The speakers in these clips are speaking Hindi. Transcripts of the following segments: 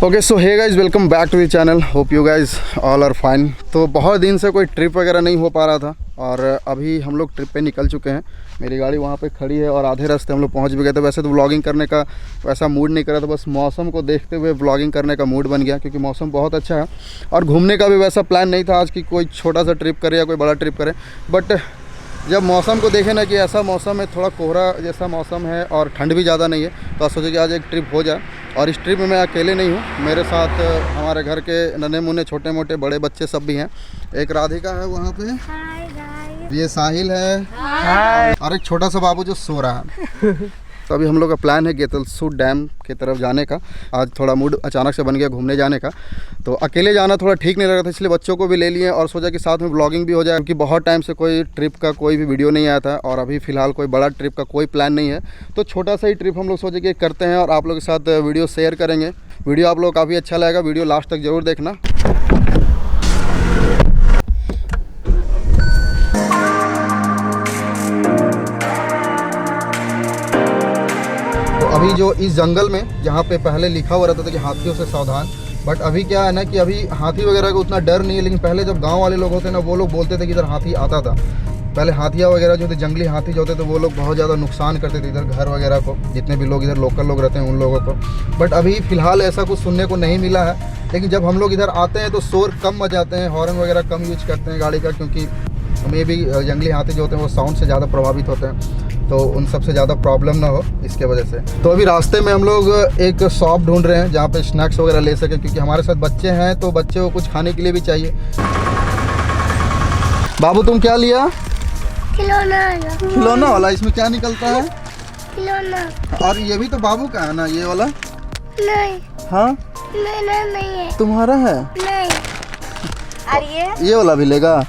Okay so hey guys welcome back to the channel. Hope you guys all are fine. तो बहुत दिन से कोई ट्रिप वगैरह नहीं हो पा रहा था और अभी हम लोग ट्रिप पे निकल चुके हैं। मेरी गाड़ी वहाँ पे खड़ी है और आधे रास्ते हम लोग पहुँच भी गए थे। वैसे तो व्लॉगिंग करने का वैसा मूड नहीं कर रहा था, बस मौसम को देखते हुए व्लॉगिंग करने का मूड बन गया क्योंकि मौसम बहुत अच्छा है। और घूमने का भी वैसा प्लान नहीं था आज कि कोई छोटा सा ट्रिप करे या कोई बड़ा ट्रिप करे, बट जब मौसम को देखें ना कि ऐसा मौसम है, थोड़ा कोहरा जैसा मौसम है और ठंड भी ज़्यादा नहीं है, तो आज सोचे कि आज एक ट्रिप हो जाए। और इस ट्रिप में मैं अकेले नहीं हूँ, मेरे साथ हमारे घर के नन्हे मुन्ने छोटे मोटे बड़े बच्चे सब भी हैं। एक राधिका है वहाँ पे, ये साहिल है और एक छोटा सा बाबू जो सो रहा है। तो अभी हम लोग का प्लान है गेतलसूट डैम की तरफ जाने का। आज थोड़ा मूड अचानक से बन गया घूमने जाने का, तो अकेले जाना थोड़ा ठीक नहीं लग रहा था, इसलिए बच्चों को भी ले लिए और सोचा कि साथ में व्लॉगिंग भी हो जाए क्योंकि बहुत टाइम से कोई ट्रिप का कोई भी वीडियो नहीं आया था और अभी फ़िलहाल कोई बड़ा ट्रिप का कोई प्लान नहीं है। तो छोटा सा ही ट्रिप हम लोग सोचे कि करते हैं और आप लोगों के साथ वीडियो शेयर करेंगे। वीडियो आप लोग काफ़ी अच्छा लगेगा, वीडियो लास्ट तक ज़रूर देखना। अभी जो इस जंगल में जहाँ पे पहले लिखा हुआ रहता था कि हाथियों से सावधान, बट अभी क्या है ना कि अभी हाथी वगैरह का उतना डर नहीं है। लेकिन पहले जब गांव वाले लोग होते ना, वो लोग बोलते थे कि इधर हाथी आता था। पहले हाथियाँ वगैरह जो थे, जंगली हाथी जो होते थे, वो लोग बहुत ज़्यादा नुकसान करते थे इधर घर वगैरह को, जितने भी लोग इधर लोकल लोग रहते हैं उन लोगों को। बट अभी फ़िलहाल ऐसा कुछ सुनने को नहीं मिला है। लेकिन जब हम लोग इधर आते हैं तो शोर कम मचाते हैं, हॉर्न वगैरह कम यूज करते हैं गाड़ी का, क्योंकि हमें भी जंगली हाथी जो होते हैं वो साउंड से ज़्यादा प्रभावित होते हैं, तो उन सबसे ज़्यादा प्रॉब्लम ना हो इसके वजह से। तो अभी रास्ते में हम लोग एक शॉप ढूंढ रहे हैं जहाँ पे स्नैक्स वगैरह ले सकें, क्योंकि हमारे साथ बच्चे हैं तो बच्चे को कुछ खाने के लिए भी चाहिए। बाबू तुम क्या लिया? खिलौना। खिलौना वाला? इसमें क्या निकलता है? खिलौना। और ये भी तो बाबू का है ना, ये वाला? नहीं। हाँ नहीं है। तुम्हारा है? नहीं। और ये वाला भी लेगा?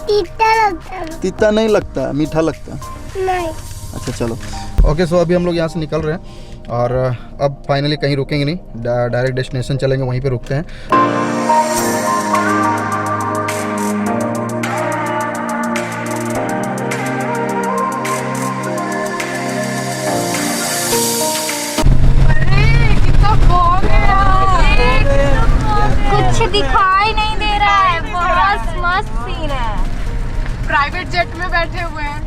तीता लगता है। तीता नहीं लगता, मीठा लगता नहीं। अच्छा चलो ओके। सो अभी हम लोग यहाँ से निकल रहे हैं और अब फाइनली कहीं रुकेंगे नहीं, डायरेक्ट डेस्टिनेशन चलेंगे, वहीं पे रुकते हैं। कुछ दिखाई नहीं दे रहा है, बहुत मस्त सीन है। प्राइवेट जेट में बैठे हुए हैं।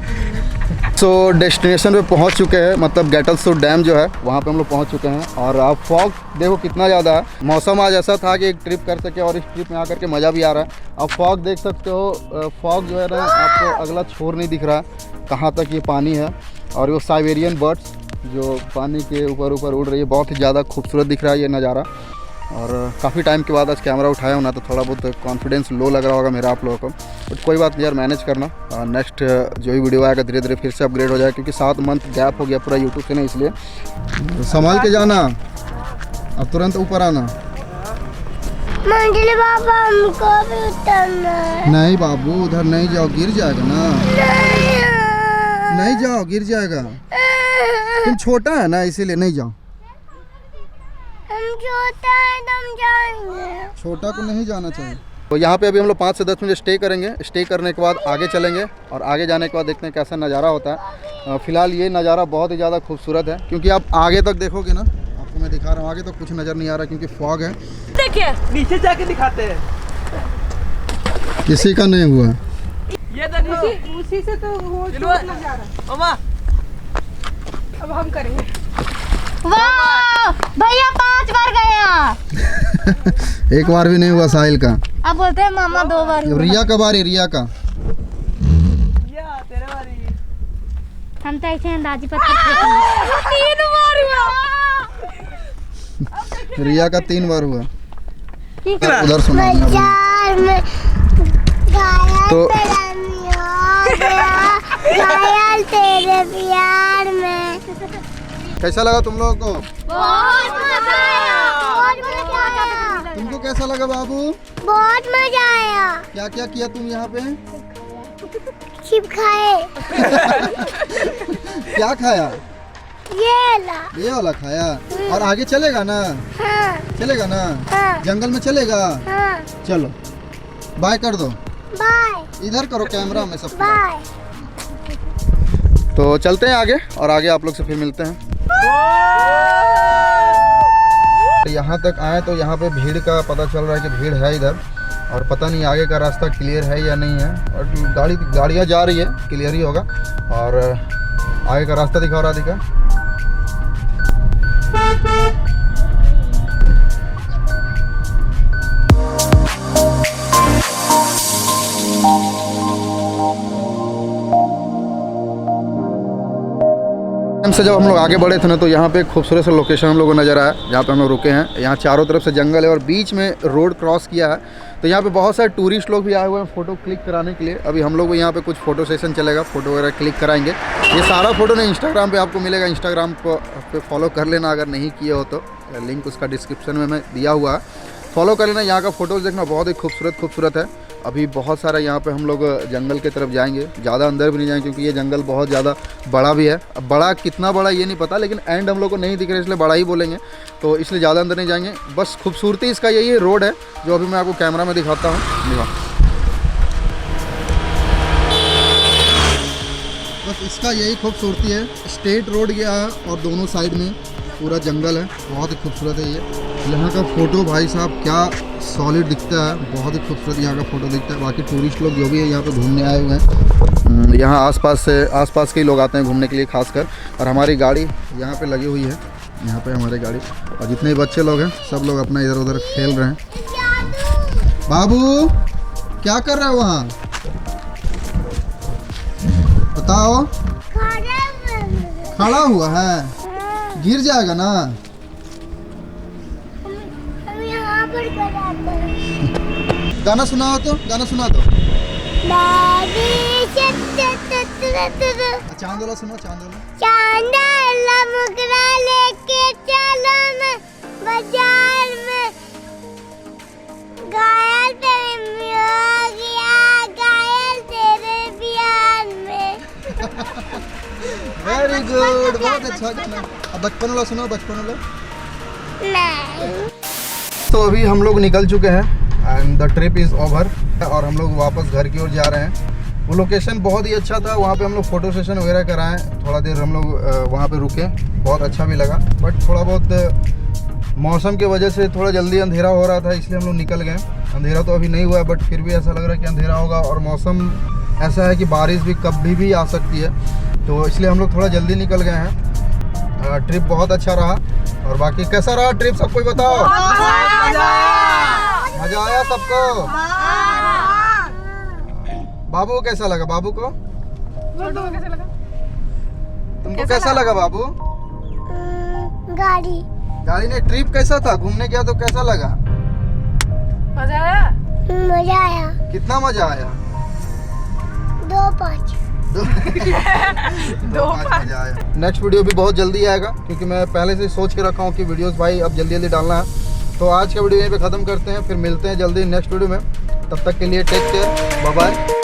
सो डेस्टिनेशन पे पहुंच चुके हैं, मतलब गेतलसूट डैम जो है वहाँ पे हम लोग पहुंच चुके हैं। और अब फॉग देखो कितना ज़्यादा है। मौसम आज ऐसा था कि एक ट्रिप कर सके और इस ट्रिप में आकर के मज़ा भी आ रहा है। अब फॉग देख सकते हो, फॉग जो है ना आपको अगला छोर नहीं दिख रहा है कहाँ तक ये पानी है। और वो साइबेरियन बर्ड्स जो पानी के ऊपर ऊपर उड़ रही है, बहुत ही ज़्यादा खूबसूरत दिख रहा है ये नज़ारा। और काफ़ी टाइम के बाद आज कैमरा उठाया हूँ ना, तो थोड़ा बहुत कॉन्फिडेंस लो लग रहा होगा मेरा आप लोगों को, बट कोई बात नहीं यार, मैनेज करना। नेक्स्ट जो भी वीडियो आएगा धीरे धीरे फिर से अपग्रेड हो जाएगा, क्योंकि 7 मंथ गैप हो गया पूरा यूट्यूब से ना, इसलिए संभाल के जाना। अब तुरंत ऊपर आना। मंडली बाबा हमको भी उतरना है। नहीं बाबू उधर नहीं जाओ, गिर जाएगा ना। नहीं जाओ, गिर जाएगा। तुम छोटा है ना इसीलिए नहीं जाओ। हम छोटा है तो हम जाएंगे। छोटा को नहीं जाना चाहिए। तो यहाँ पे अभी हम लोग 5 से 10 मिनट स्टे करेंगे। स्टे करने के बाद आगे चलेंगे और आगे जाने के बाद देखते हैं कैसा नज़ारा होता है। फिलहाल ये नज़ारा बहुत ही ज़्यादा खूबसूरत है, क्योंकि आप आगे तक देखोगे ना, आपको मैं दिखा रहा हूँ, आगे तो कुछ नज़र नहीं आ रहा क्योंकि फॉग है। देखिए नीचे जाके दिखाते हैं। किसी का नहीं हुआ ये उसी से तो वो लग जा रहा है। अब हम करेंगे। वाह भैया 5 बार गया। एक बार भी नहीं हुआ साहिल का। अब बोलते हैं मामा 2 बार। रिया का बारी, रिया का। तेरे बारी। हम तो ऐसे अंदाजी पत्थर फेंकने। 3 बार हुआ। रिया का 3 बार हुआ। ठीक है। उधर सुना बाजार में तो घायल तेरे प्यार में। कैसा लगा तुम लोगों को? बहुत मजा आया। तुमको कैसा लगा बाबू? बहुत मजा आया। क्या क्या किया तुम यहाँ पे? छिप खाए। क्या खाया? ये वाला खाया। और आगे चलेगा ना? हाँ। चलेगा ना? हाँ। जंगल में चलेगा? हाँ। चलो बाय कर दो। बाय। इधर करो कैमरा में सब। बाय। तो चलते हैं आगे और आगे आप लोग से फिर मिलते हैं। यहाँ तक आए तो यहाँ पे भीड़ का पता चल रहा है कि भीड़ है इधर, और पता नहीं आगे का रास्ता क्लियर है या नहीं है। और गाड़ियाँ जा रही है, क्लियर ही होगा। और आगे का रास्ता दिखाओ राधिका। से जब हम लोग आगे बढ़े थे ना, तो यहाँ पे एक खूबसूरत सा लोकेशन हम लोग को नज़र आया, जहाँ पे हम लोग रुके हैं। यहाँ चारों तरफ से जंगल है और बीच में रोड क्रॉस किया है। तो यहाँ पे बहुत सारे टूरिस्ट लोग भी आए हुए हैं फ़ोटो क्लिक कराने के लिए। अभी हम लोग यहाँ पे कुछ फ़ोटो सेशन चलेगा, फ़ोटो वगैरह क्लिक कराएंगे। ये सारा फ़ोटो ना इंस्टाग्राम पे आपको मिलेगा, इंस्टाग्राम पे फॉलो कर लेना अगर नहीं किए हो तो। लिंक उसका डिस्क्रिप्शन में मैं दिया हुआ है, फॉलो कर लेना। यहाँ का फ़ोटोज़ देखना बहुत ही खूबसूरत है। अभी बहुत सारा यहाँ पे हम लोग जंगल की तरफ जाएंगे, ज़्यादा अंदर भी नहीं जाएंगे क्योंकि ये जंगल बहुत ज़्यादा बड़ा भी है। अब बड़ा कितना बड़ा ये नहीं पता, लेकिन एंड हम लोग को नहीं दिख रहा है इसलिए बड़ा ही बोलेंगे, तो इसलिए ज़्यादा अंदर नहीं जाएंगे। बस खूबसूरती इसका यही रोड है जो अभी मैं आपको कैमरा में दिखाता हूँ। बस इसका यही खूबसूरती है, स्ट्रेट रोड गया है और दोनों साइड में पूरा जंगल है, बहुत ही खूबसूरत है ये। यहाँ का फ़ोटो भाई साहब क्या सॉलिड दिखता है, बहुत ही खूबसूरत यहाँ का फ़ोटो दिखता है। बाकी टूरिस्ट लोग जो भी है यहाँ पे घूमने आए हुए हैं, यहाँ आसपास के ही लोग आते हैं घूमने के लिए खासकर। और हमारी गाड़ी यहाँ पे लगी हुई है, यहाँ पे हमारी गाड़ी, और जितने बच्चे लोग हैं सब लोग अपना इधर उधर खेल रहे हैं। बाबू क्या कर रहे हो वहाँ, बताओ। खड़ा हुआ है, गिर जाएगा ना। गाना सुनाओ तो, गाना सुना दो। चांदोला सुनो, चांदोला मुगरा लेके चलो ना बाजार में, घायल तेरे हो गया, घायल तेरे बिहार में। वेरी गुड, बहुत अच्छा गाना। अब बचपन वाला सुनो, बचपन वाला। नहीं। तो अभी हम लोग निकल चुके हैं and the trip is over, और हम लोग वापस घर की ओर जा रहे हैं। वो लोकेशन बहुत ही अच्छा था, वहाँ पे हम लोग फ़ोटो सेशन वगैरह कराएं, थोड़ा देर हम लोग वहाँ पे रुके, बहुत अच्छा भी लगा। बट थोड़ा बहुत मौसम की वजह से थोड़ा जल्दी अंधेरा हो रहा था, इसलिए हम लोग निकल गए। अंधेरा तो अभी नहीं हुआ, बट फिर भी ऐसा लग रहा है कि अंधेरा होगा, और मौसम ऐसा है कि बारिश भी कभी भी आ सकती है, तो इसलिए हम लोग थोड़ा जल्दी निकल गए हैं। ट्रिप बहुत अच्छा रहा। और बाकी कैसा रहा ट्रिप, सब कोई बताओ। मजा आया सबको। बाबू को कैसा लगा, बाबू को कैसा लगा, तुमको कैसा लगा बाबू? गाड़ी ने ट्रिप कैसा था, घूमने गया तो कैसा लगा? मजा आया। मजा आया। कितना मजा आया? 2-5 मजा आया। नेक्स्ट वीडियो भी बहुत जल्दी आएगा, क्योंकि मैं पहले से सोच के रखा हूँ कि वीडियोस भाई अब जल्दी डालना है। तो आज का वीडियो यहीं पे ख़त्म करते हैं, फिर मिलते हैं जल्दी नेक्स्ट वीडियो में। तब तक के लिए टेक केयर, बाय बाय।